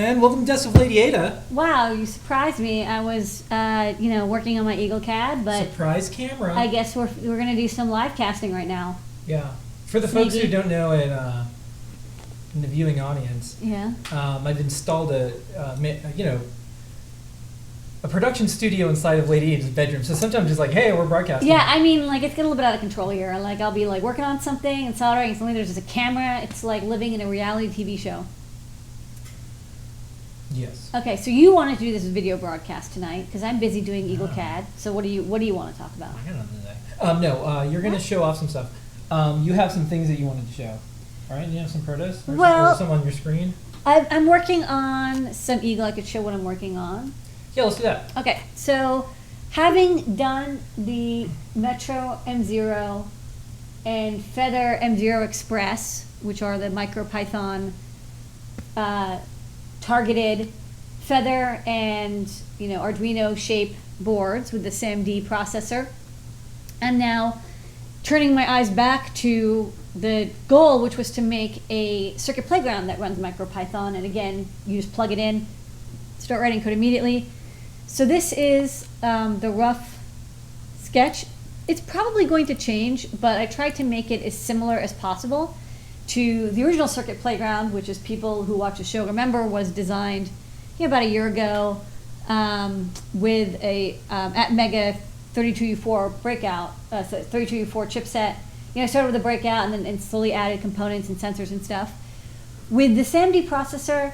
and welcome to Desk with Lady Ada. Wow, you surprised me. I was, working on my Eagle CAD, but Surprise camera. I guess we're going to do some live casting right now. Yeah. For the folks who don't know it, in the viewing audience, Yeah. I've installed a production studio inside of Lady Ada's bedroom. So sometimes it's like, hey, we're broadcasting. Yeah, I mean, like, it's getting a little bit out of control here. Like, I'll be, like, working on something and soldering something. There's just a camera. It's like living in a reality TV show. Yes. Okay, so you wanted to do this video broadcast tonight because I'm busy doing Eagle CAD. So what do you want to talk about? I got nothing today. You're going to show off some stuff. You have some things that you wanted to show, right? You have some protos? Or some on your screen? I'm working on some Eagle. I could show what I'm working on. Yeah, let's do that. Okay, so having done the Metro M0 and Feather M0 Express, which are the MicroPython targeted Feather and Arduino shape boards with the SAMD processor, I'm now turning my eyes back to the goal, which was to make a circuit playground that runs MicroPython, and again, you just plug it in, start writing code immediately. So this is the rough sketch. It's probably going to change, but I tried to make it as similar as possible to the original Circuit Playground, which, as people who watch the show remember, was designed about a year ago with a Atmega 32U4 breakout, 32U4 chipset. I started with a breakout and slowly added components and sensors and stuff. With the SAMD processor,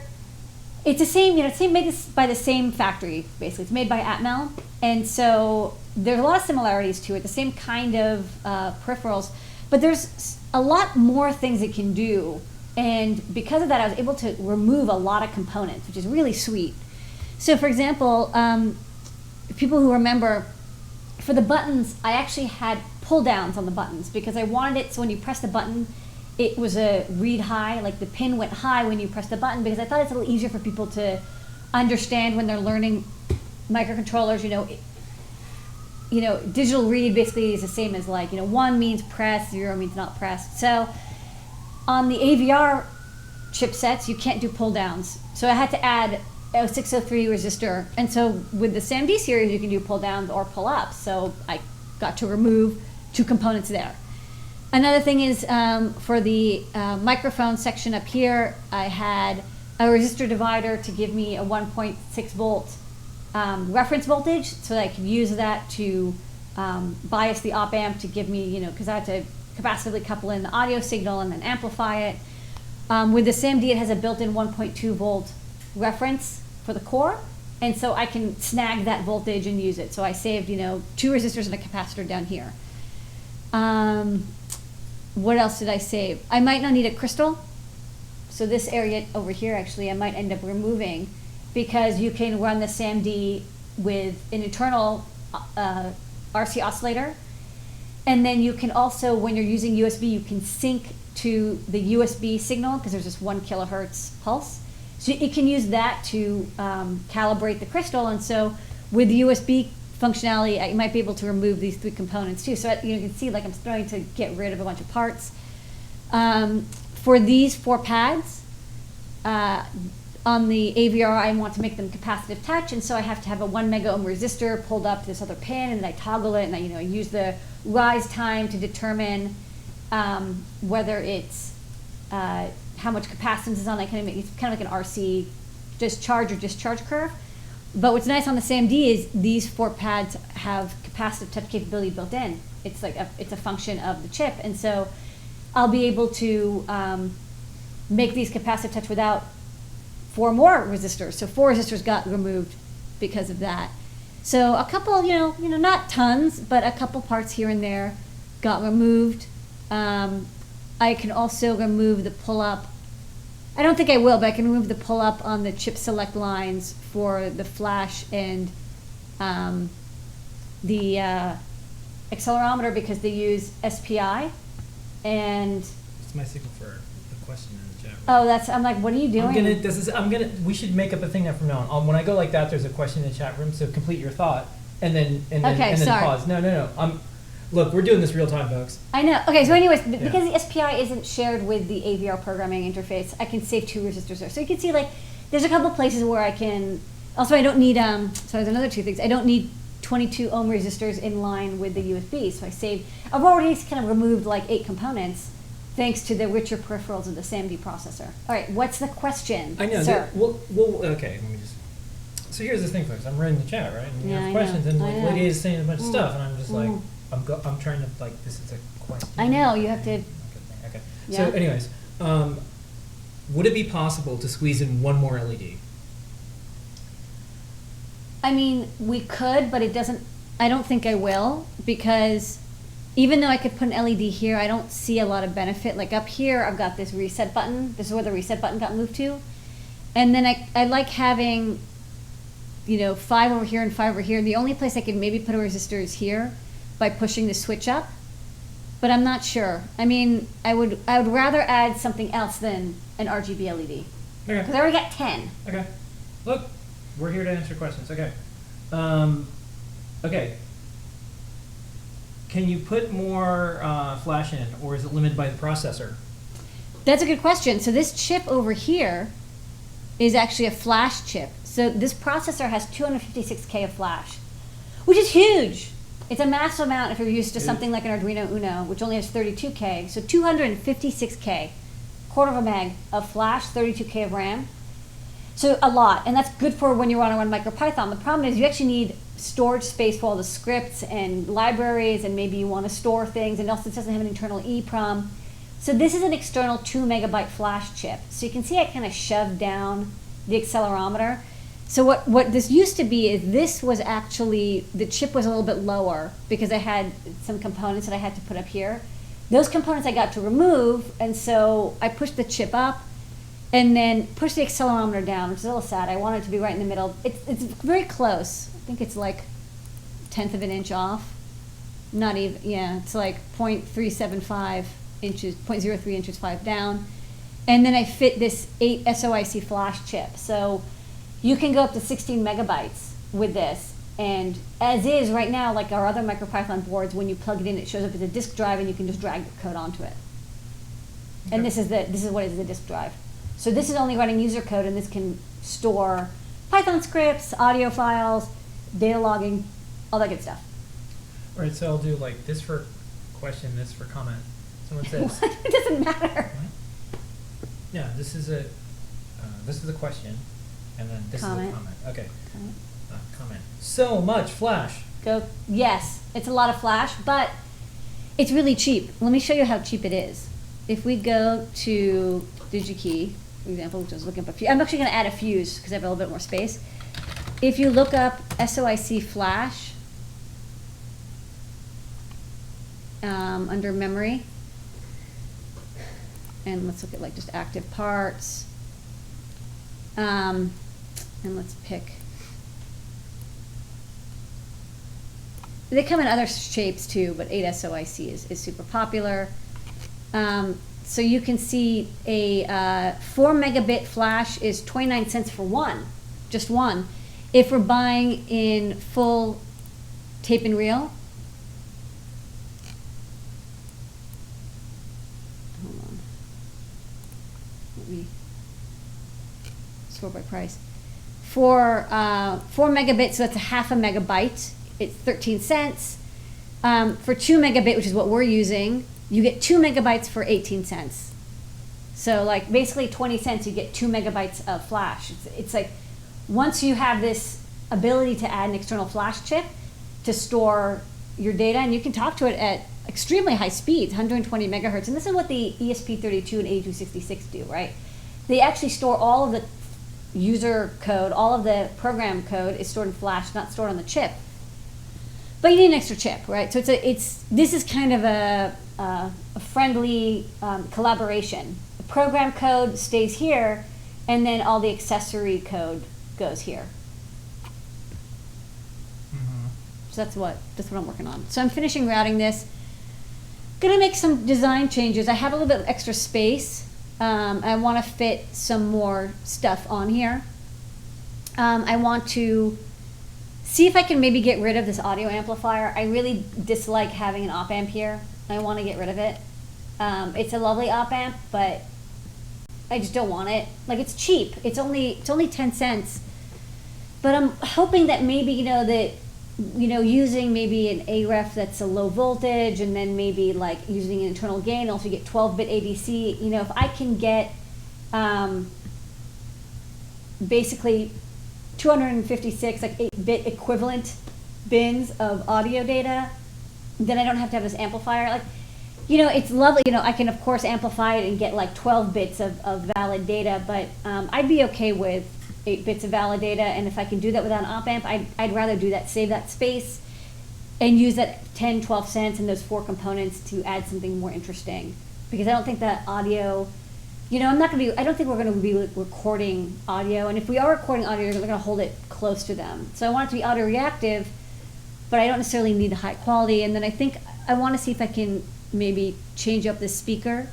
it's the same, it's made by the same factory, basically. It's made by Atmel, and so there's a lot of similarities to it, the same kind of peripherals, but there's a lot more things it can do, and because of that, I was able to remove a lot of components, which is really sweet. So, for example, people who remember, for the buttons, I actually had pull downs on the buttons because I wanted it so when you press the button, it was a read high, like the pin went high when you press the button, because I thought it's a little easier for people to understand when they're learning microcontrollers. Digital read basically is the same as 1 means press, 0 means not pressed. So on the AVR chipsets, you can't do pull downs. So I had to add a 603 resistor. And so with the SAMD series, you can do pull downs or pull ups. So I got to remove 2 components there. Another thing is for the microphone section up here, I had a resistor divider to give me a 1.6 volt reference voltage, so that I could use that to bias the op amp to give me, because I had to capacitively couple in the audio signal and then amplify it. With the SAMD, it has a built-in 1.2 volt reference for the core, and so I can snag that voltage and use it. So I saved, 2 resistors and a capacitor down here. What else did I save? I might not need a crystal. So this area over here, actually, I might end up removing, because you can run the SAMD with an internal RC oscillator. And then you can also, when you're using USB, you can sync to the USB signal, because there's just 1 kilohertz pulse. So it can use that to calibrate the crystal. And so with the USB functionality, I might be able to remove these 3 components too. So you can see, I'm starting to get rid of a bunch of parts. For these 4 pads, on the AVR, I want to make them capacitive touch, and so I have to have a 1 mega ohm resistor pulled up to this other pin, and then I toggle it, and I use the rise time to determine whether it's how much capacitance is on. It's kind of like an RC charge or discharge curve. But what's nice on the SAMD is these 4 pads have capacitive touch capability built in. It's it's a function of the chip, and so I'll be able to make these capacitive touch without 4 more resistors. So 4 resistors got removed because of that. So a couple, not tons, but a couple parts here and there got removed. I can also remove the pull-up. I don't think I will, but I can remove the pull-up on the chip select lines for the flash and the accelerometer, because they use SPI. And It's my signal for a question in the chat room. Oh, I'm like, what are you doing? We should make up a thing now from now on. When I go like that, there's a question in the chat room, so complete your thought and then sorry. pause. No. Look, we're doing this real time, folks. I know. Okay, so anyways, because the SPI isn't shared with the AVR programming interface, I can save 2 resistors there. So you can see, There's a couple places where I can, also I don't need, so there's another two things. I don't need 22 ohm resistors in line with the USB, so I've already kind of removed like 8 components thanks to the richer peripherals of the SAMD processor. All right, what's the question, I know. sir? Well, okay, let me just. So here's the thing, folks. I'm reading the chat, right? And you Yeah, have I questions, know. and I like know. Lydia is saying a bunch of stuff, and I'm just like, Mm. I'm trying to like, this is a question. I know, you have to. Okay. Yeah. So, anyways, would it be possible to squeeze in one more LED? I mean, we could, but it doesn't, I don't think I will, because even though I could put an LED here, I don't see a lot of benefit. Like up here, I've got this reset button. This is where the reset button got moved to. And then I like having, 5 over here and 5 over here. The only place I could maybe put a resistor is here by pushing the switch up, but I'm not sure. I mean, I would rather add something else than an RGB LED. Okay. Because I already got 10. Okay. Look, we're here to answer questions. Okay. Okay. Can you put more flash in, or is it limited by the processor? That's a good question. So this chip over here is actually a flash chip. So this processor has 256K of flash, which is huge. It's a massive amount if you're used to something like an Arduino Uno, which only has 32K. So 256K, quarter of a meg of flash, 32K of RAM. So a lot, and that's good for when you want to run MicroPython. The problem is you actually need storage space for all the scripts and libraries, and maybe you want to store things, and also it doesn't have an internal EEPROM. So this is an external 2 megabyte flash chip. So you can see I kind of shoved down the accelerometer. So what this used to be is this was actually, the chip was a little bit lower because I had some components that I had to put up here. Those components I got to remove, and so I pushed the chip up and then pushed the accelerometer down, which is a little sad. I want it to be right in the middle. It's very close. I think it's like 1/10 of an inch off. Not even, yeah, it's like 0.375 inches, 0.03 inches 5 down. And then I fit this 8 SOIC flash chip. So you can go up to 16 megabytes with this. And as is right now, like our other MicroPython boards, when you plug it in, it shows up as a disk drive and you can just drag the code onto it. Okay. And this is what is the disk drive. So this is only running user code, and this can store Python scripts, audio files, data logging, all that good stuff. All right, so I'll do like this for question, this for comment. Someone says, It doesn't matter. yeah, this is a question, and then this Comment. is a comment. Okay, comment. So much flash. Go. Yes, it's a lot of flash, but it's really cheap. Let me show you how cheap it is. If we go to DigiKey, for example, which I was looking up a few. I'm actually going to add a fuse because I have a little bit more space. If you look up SOIC flash under memory, and let's look at like just active parts, and let's pick. They come in other shapes too, but 8SOIC is super popular. So you can see a 4 megabit flash is 29 cents for one, just one. If we're buying in full tape and reel, hold on, let me sort by price. For 4 megabits, so that's a half a megabyte, it's 13 cents. For 2 megabit, which is what we're using, you get 2 megabytes for 18 cents. So like basically 20 cents, you get 2 megabytes of flash. It's like once you have this ability to add an external flash chip to store your data, and you can talk to it at extremely high speeds, 120 megahertz. And this is what the ESP32 and 8266 do, right? They actually store all of the user code, all of the program code is stored in flash, not stored on the chip. But you need an extra chip, right? So this is kind of a friendly collaboration. The program code stays here, and then all the accessory code goes here. Mm-hmm. So that's what I'm working on. So I'm finishing routing this. Gonna make some design changes. I have a little bit of extra space. I want to fit some more stuff on here. I want to see if I can maybe get rid of this audio amplifier. I really dislike having an op-amp here. I want to get rid of it. It's a lovely op-amp, but I just don't want it. Like, it's cheap. It's only 10 cents. But I'm hoping that maybe, using maybe an AREF that's a low voltage, and then maybe like using an internal gain, also get 12-bit ADC, if I can get basically 256 like 8-bit equivalent bins of audio data, then I don't have to have this amplifier. Like, it's lovely. I can of course amplify it and get like 12 bits of valid data, but I'd be okay with 8 bits of valid data, and if I can do that without an op amp, I'd rather do that, save that space, and use that 10, 12 cents and those 4 components to add something more interesting. Because I don't think that audio, I don't think we're gonna be recording audio, and if we are recording audio, we're gonna hold it close to them. So I want it to be audio reactive, but I don't necessarily need the high quality. And then I think I wanna see if I can maybe change up the speaker.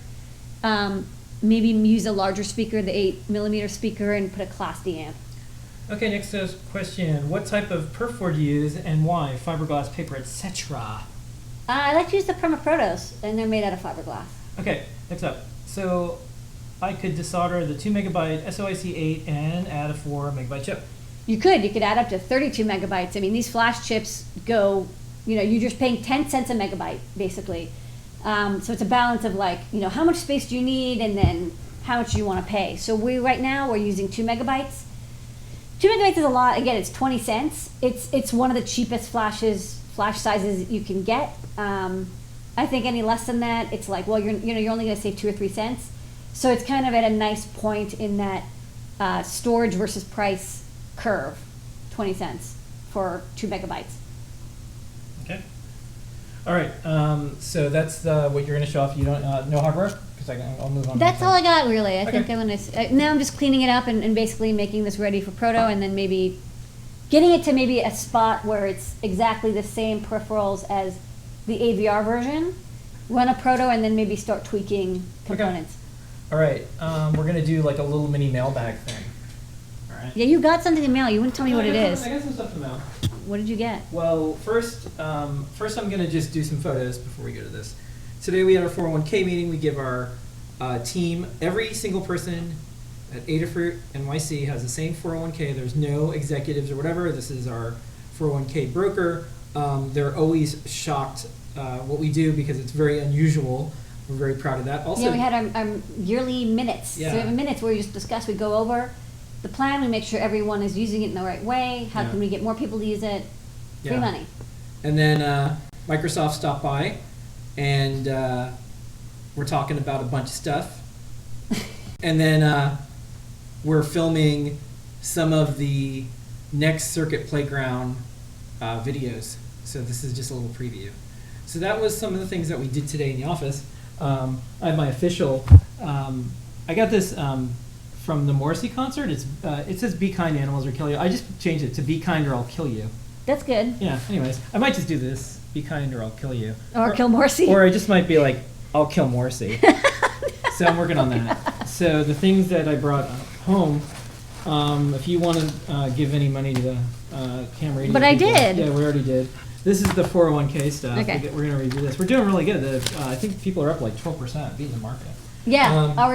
Maybe use a larger speaker, the 8mm speaker, and put a Class D amp. Okay, next question. What type of perf board do you use and why? Fiberglass, paper, etc. I like to use the Permaprotos, and they're made out of fiberglass. Okay, next up. So I could desolder the 2 megabyte SOIC 8 and add a 4 megabyte chip. You could add up to 32 megabytes. I mean, these flash chips go, you're just paying 10 cents a megabyte, basically. So it's a balance of like, how much space do you need, and then how much do you want to pay. So right now we're using 2 megabytes. 2 megabytes is a lot. Again, it's 20 cents. It's one of the cheapest flash sizes you can get. I think any less than that, it's like, well, you're only going to save 2 or 3 cents. So it's kind of at a nice point in that storage versus price curve. 20 cents for 2 megabytes. Okay. All right. So that's what you're going to show off. You don't no hardware, because I'll move on. That's all I got, really. I Okay. think I'm going to now. I'm just cleaning it up and basically making this ready for proto, and then maybe getting it to maybe a spot where it's exactly the same peripherals as the AVR version. Run a proto, and then maybe start tweaking components. All right. We're going to do like a little mini mailbag thing. All right. Yeah, you got something to mail. You wouldn't tell me what it is. I got some stuff to mail. What did you get? Well, first I'm going to just do some photos before we go to this. Today we had our 401k meeting. We give our team, every single person at Adafruit NYC has the same 401k. There's no executives or whatever. This is our 401k broker. They're always shocked what we do because it's very unusual. We're very proud of that. Also, Yeah, we had our yearly minutes. Yeah. So we have minutes where we just discuss, we go over the plan, we make sure everyone is using it in the right way. How Yeah. can we get more people to use it? Free Yeah. money. And then Microsoft stopped by, and we're talking about a bunch of stuff. And then we're filming some of the next Circuit Playground videos. So this is just a little preview. So that was some of the things that we did today in the office. I have my official, I got this from the Morrissey concert. It says "Be kind, animals, or kill you." I just changed it to "Be kind, or I'll kill you." That's good. Yeah. Anyways, I might just do this: "Be kind, or I'll kill you," Or kill Morrissey. or I just might be like, "I'll kill Morrissey." So I'm working on that. So the things that I brought home, if you want to give any money to the Cam Radio But I people- did. Yeah, we already did. This is the 401k stuff. Okay. We're going to review this. We're doing really good. I think people are up like 12%, beating the market. Yeah, our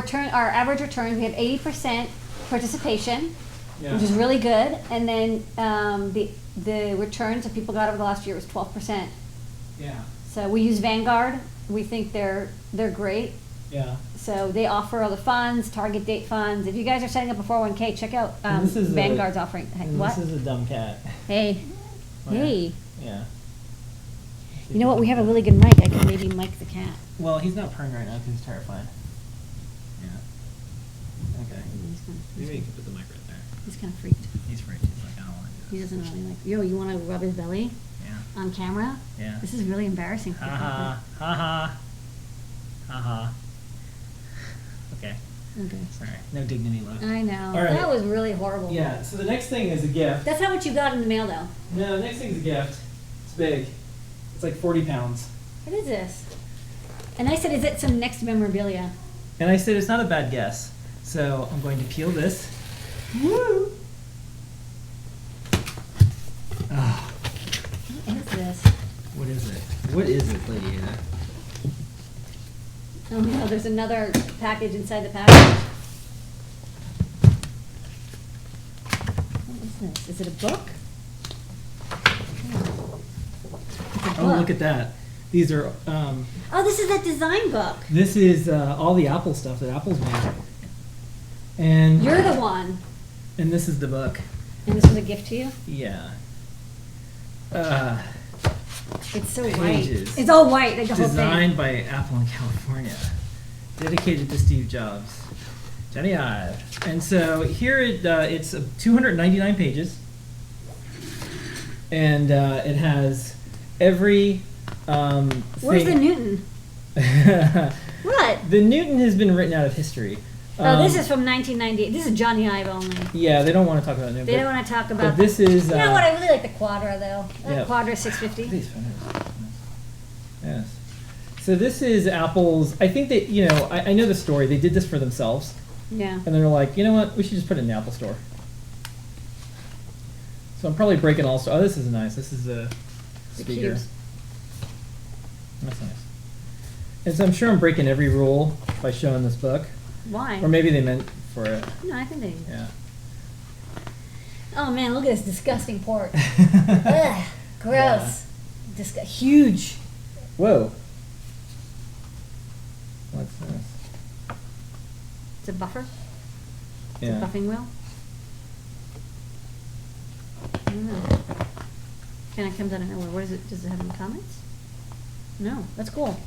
average returns, we have 80% participation, Yeah. which is really good. And then the returns that people got over the last year was 12%. Yeah. So we use Vanguard. We think they're great. Yeah. So they offer all the funds, target date funds. If you guys are setting up a 401k, check out And this is Vanguard's offering. Hey, what? This is a dumb cat. Hey, hey. Yeah. You know what? We have a really good mic. I can maybe mic the cat. Well, he's not purring right now because he's terrified. Yeah. Okay. Maybe you can put the mic right there. He's kind of freaked. He's freaked. He's like, I don't want to do He this. doesn't really like. Yo, you want to rub his belly Yeah. on camera? Yeah. This is really embarrassing. For Ha ha. Ha ha. Ha ha. Okay. people. Okay. Sorry. No dignity left. I know. All right. That was really horrible. Yeah. So the next thing is a gift. That's not what you got in the mail, though. No, the next thing is a gift. It's big. It's like 40 pounds. What is this? And I said, is it some next memorabilia? And I said it's not a bad guess. So I'm going to peel this. Woo! Ah, What is this? what is it? What is it, Lady Ada? Oh no, there's another package inside the package. this? Is it a book? Oh, look at that. These are, Oh, this is that design book. this is all the Apple stuff that Apple's made. And You're the one. and this is the book. And this was a gift to you? Yeah. It's so Pages. white. It's all white, like the whole Designed thing. by Apple in California. Dedicated to Steve Jobs. Johnny Ive. And so here it's 299 pages. And it has every Where's the thing. Newton? What? The Newton has been written out of history. Oh, this is from 1998. This is Johnny Ive only. Yeah, they don't want to talk about Newton. They don't want to talk But about. this is. You know what? I really like the Quadra though. That Yeah. Quadra 650. These photos. Yes. So this is Apple's. I think that I know the story. They did this for themselves, Yeah. and they're like, you know what? We should just put it in the Apple Store. So I'm probably breaking all. Oh, this is nice. This is a The speaker. cubes. That's nice. And so I'm sure I'm breaking every rule by showing this book, Why? or maybe they meant for it. No, I think they. Yeah. Oh man, look at this disgusting port. Ugh, gross. Huge. Whoa. What's this? It's a buffer. It's Yeah. a buffing wheel. I don't know. Kind of comes out of nowhere. What is it? Does it have any comments? No. That's cool.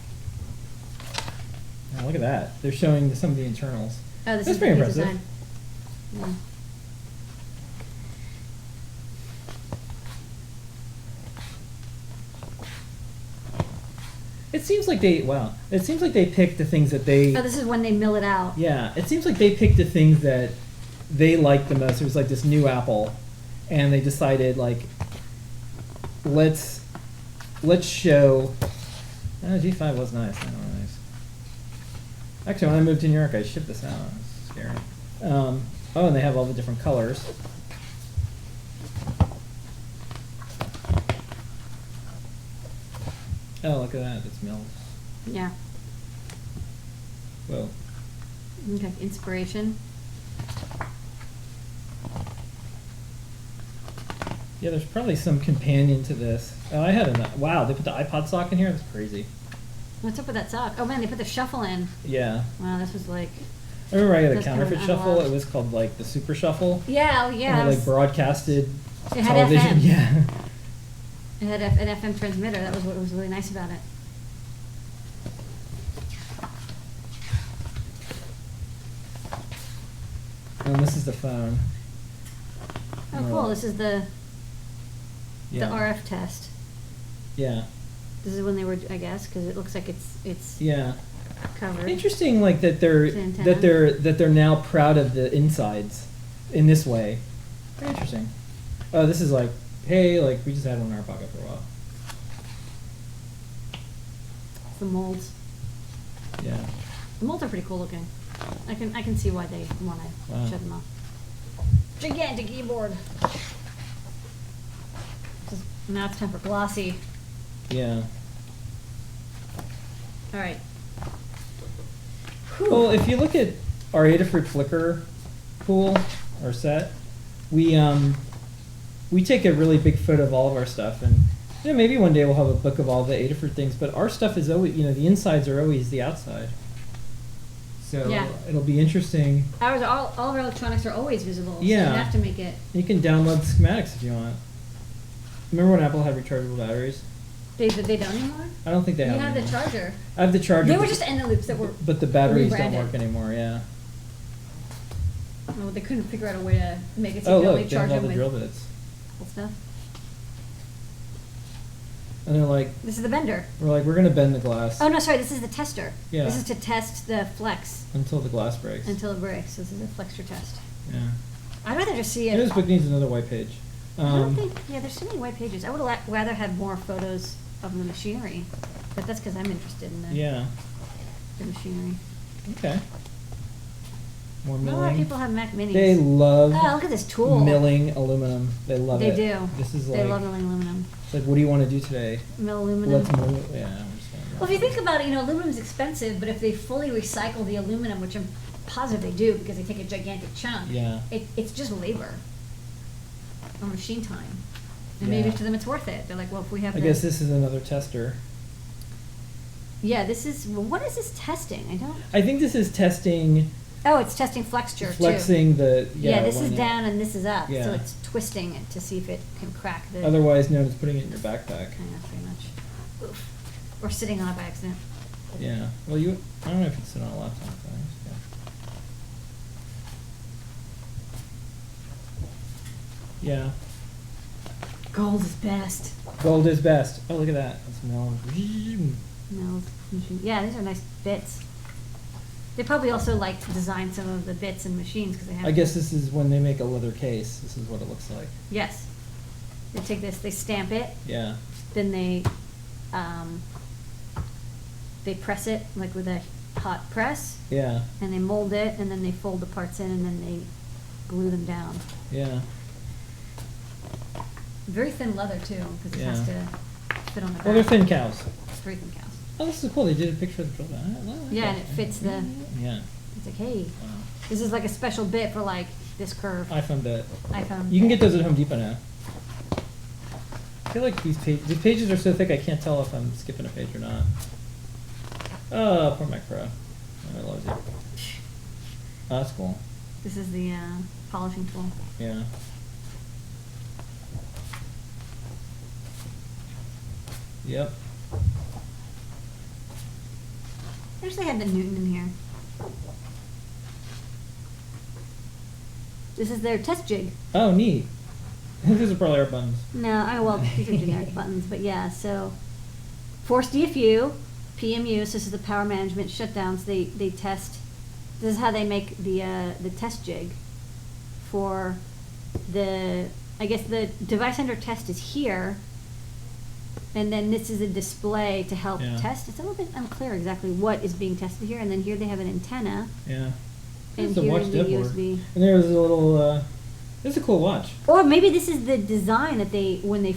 Oh, look at that. They're showing some of the internals. Oh, this That's is pretty the new impressive. design. Yeah. It seems like they picked the things that they. Oh, this is when they mill it out. Yeah, it seems like they picked the things that they liked the most. It was like this new Apple, and they decided like, let's show. Oh, G5 was nice. That was nice. Actually, when I moved to New York, I shipped this out. It was scary. Oh, and they have all the different colors. Oh, look at that. It's milled. Yeah. Whoa. Okay. Inspiration. Yeah, there's probably some companion to this. Oh, I had a wow. They put the iPod sock in here. That's crazy. What's up with that sock? Oh man, they put the shuffle in. Yeah, Wow, this was like. I remember I had a That's kind of counterfeit an shuffle. analog. It was called like the Super Shuffle. Yeah. Oh yeah. And it like broadcasted It had television. FM. Yeah. It had an FM transmitter. That was what was really nice about it. And this is the phone. Oh, cool. This is the Yeah. RF test. Yeah. This is when they were, I guess, because it looks like it's Yeah. covered. Interesting, like that they're It's an antenna. that they're now proud of the insides in this way. Very interesting. Oh, this is like, hey, like we just had one in our pocket for a while. The molds. Yeah. The molds are pretty cool looking. I can see why they want to Wow. shut them off. Gigantic keyboard. Now it's time for glossy. Yeah. All right. Well, if you look at our Adafruit Flickr pool or set, we take a really big photo of all of our stuff, and maybe one day we'll have a book of all the Adafruit things. But our stuff is always, the insides are always the outside. So Yeah. it'll be interesting. Ours, all of our electronics are always visible. So Yeah. you have to make it. You can download schematics if you want. Remember when Apple had rechargeable batteries? They don't anymore. I don't think they You have. have the anymore. charger. I have the charger. They were but- just end loops that were. But the batteries don't rebranded. work anymore. Yeah. Oh, they couldn't figure out a way to make it so Oh you could only look, they have charge all them the drill with bits, cool stuff. and they're like, This is the bender. we're gonna bend the glass. Oh no, sorry. This is the tester. Yeah. This is to test the flex Until the glass breaks. until it breaks. So this is a flexure test. Yeah. I'd rather just see it. This book needs another white page. I don't think. Yeah, there's so many white pages. I would rather have more photos of the machinery, but that's because I'm interested in Yeah. the machinery. Okay. More Not a lot of milling. people have Mac Minis. They love Oh, look at this tool. milling aluminum. They love They it. do. This is They like, love milling aluminum. it's like, what do you want to do today? Mill aluminum. Let's mill. Yeah. I'm just gonna Well, if you think about it, aluminum's expensive, but if they fully recycle the aluminum, which I'm positive they do because they take a gigantic chunk, Yeah. it's just labor. or machine time. And maybe Yeah. to them it's worth it. They're like, well, if we have I guess this is another tester. Yeah, this is, well, what is this testing? I don't, I think this is testing, oh, it's testing flexure too. flexing the, Yeah, this when is it- down and this is up, so Yeah. it's twisting it to see if it can crack the. Otherwise known as putting it in your backpack. Yeah, pretty much. Oof. Or sitting on it by accident. Yeah. Well, I don't know if it's sit on a laptop. But yeah. Gold is best. Gold is best. Oh, look at that. That's melon. No, yeah, these are nice bits. They probably also like to design some of the bits and machines because they have. I guess this is when they make a leather case. This is what it looks like. Yes. They take this, they stamp it, Yeah. then they press it like with a hot press, Yeah. and they mold it, and then they fold the parts in, and then they glue them down. Yeah. Very thin leather too, because it has Yeah. to fit on the back. Well, they're thin cows. It's very thin cows. Oh, this is cool. They did a picture of the drill. Yeah, and it fits the. Yeah. It's like, hey, Wow. this is like a special bit for like this curve. iPhone bit. iPhone. You can get those at Home Depot now. I feel like these pages are so thick I can't tell if I'm skipping a page or not. Oh, poor Mac Pro. I love you. Oh, that's cool. This is the polishing tool. Yeah. Yep. I wish they had the Newton in here. This is their test jig. Oh, neat. These are probably our buttons. No, well, these are generic buttons, but yeah, so force DFU, PMU, so this is the power management shutdowns. They test. This is how they make the test jig for the. I guess the device under test is here, and then this is a display to help Yeah. test. It's a little bit unclear exactly what is being tested here, and then here they have an antenna. Yeah. And This is a here watch is the dev board. USB. And there's a little, this is a cool watch. Or maybe this is the design that when they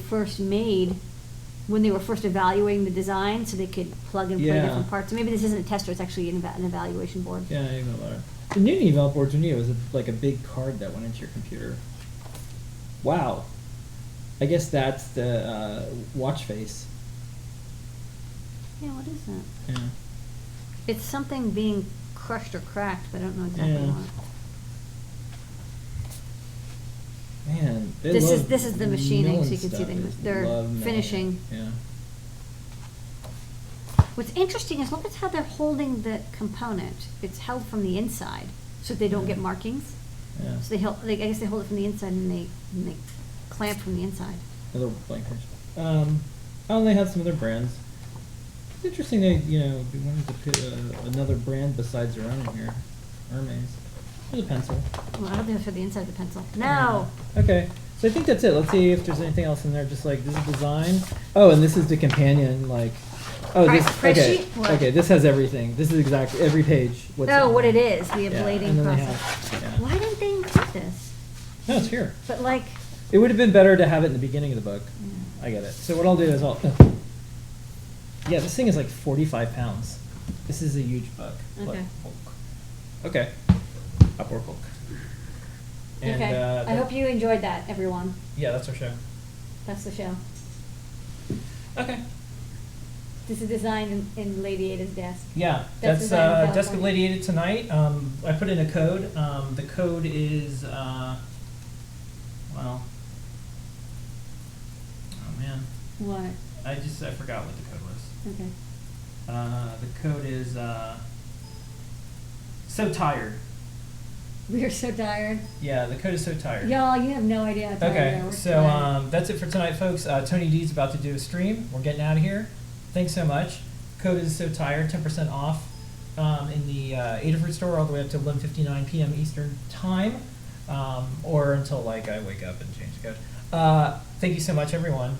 were first evaluating the design, so they could plug and play Yeah. different parts. So maybe this isn't a tester; it's actually an evaluation board. Yeah, I even better. The Newton eval boards are neat. It was like a big card that went into your computer. Wow. I guess that's the watch face. Yeah, what is that? Yeah. It's something being crushed or cracked, but I don't know exactly Yeah. what. Man, they This is- love this is the machining, so milling you can see stuff. them- They they're love milling it. finishing. Yeah. What's interesting is look at how they're holding the component. It's held from the inside, so they don't Yeah. get markings. Yeah. So I guess they hold it from the inside and they clamp from the inside. Another blank page. Oh, and they have some other brands. It's interesting they, wanted to put another brand besides their own in here. Hermes. There's a pencil. Well, I don't think it's for the inside of the pencil. No. Okay, so I think that's it. Let's see if there's anything else in there. Just like this is design. Oh, and this is the companion. Like, oh, this. Price Okay, sheet? What? okay. This has everything. This is exactly every page. What's Oh, on what there. it is, the Yeah, ablating and then they process. have- yeah. Why didn't they include this? No, it's here. But like, It would have been better to have it in the beginning of the book. Yeah. I get it. So what I'll do is yeah, this thing is like 45 pounds. This is a huge book. Like Okay. Hulk. Okay. Upward Hulk. And, okay. I that- hope you enjoyed that, everyone. Yeah, that's our show. That's the show. Okay. This is designed in Lady Ada's desk. Yeah, That's that's designed in Desk of California. Lady Ada tonight. I put in a code. The code is well. Oh man, What? I forgot what the code was. Okay. The code is so tired. We are so tired. Yeah, the code is so tired. Y'all, you have no idea how tired we Okay, are. We're so tired. that's it for tonight, folks. Tony D's about to do a stream. We're getting out of here. Thanks so much. Code is so tired, 10% off in the Adafruit store all the way up to 11:59 p.m. Eastern time, or until like I wake up and change the code. Thank you so much, everyone.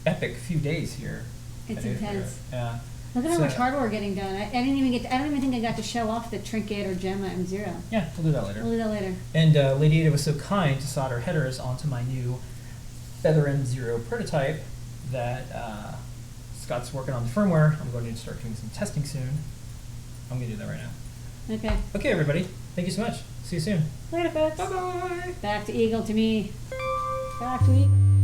Epic few days here. It's at Adafruit. intense. Yeah. Look at how much So- hardware we're getting done. I don't even think I got to show off the Trinket or Gemma M0. Yeah, we'll do that later. We'll do that later. And Lady Ada was so kind to solder headers onto my new Feather M0 prototype that Scott's working on the firmware. I'm going to start doing some testing soon. I'm going to do that right now. Okay. Okay, everybody. Thank you so much. See you soon. Later, folks. Bye-bye. Back to Eagle to me. Back week.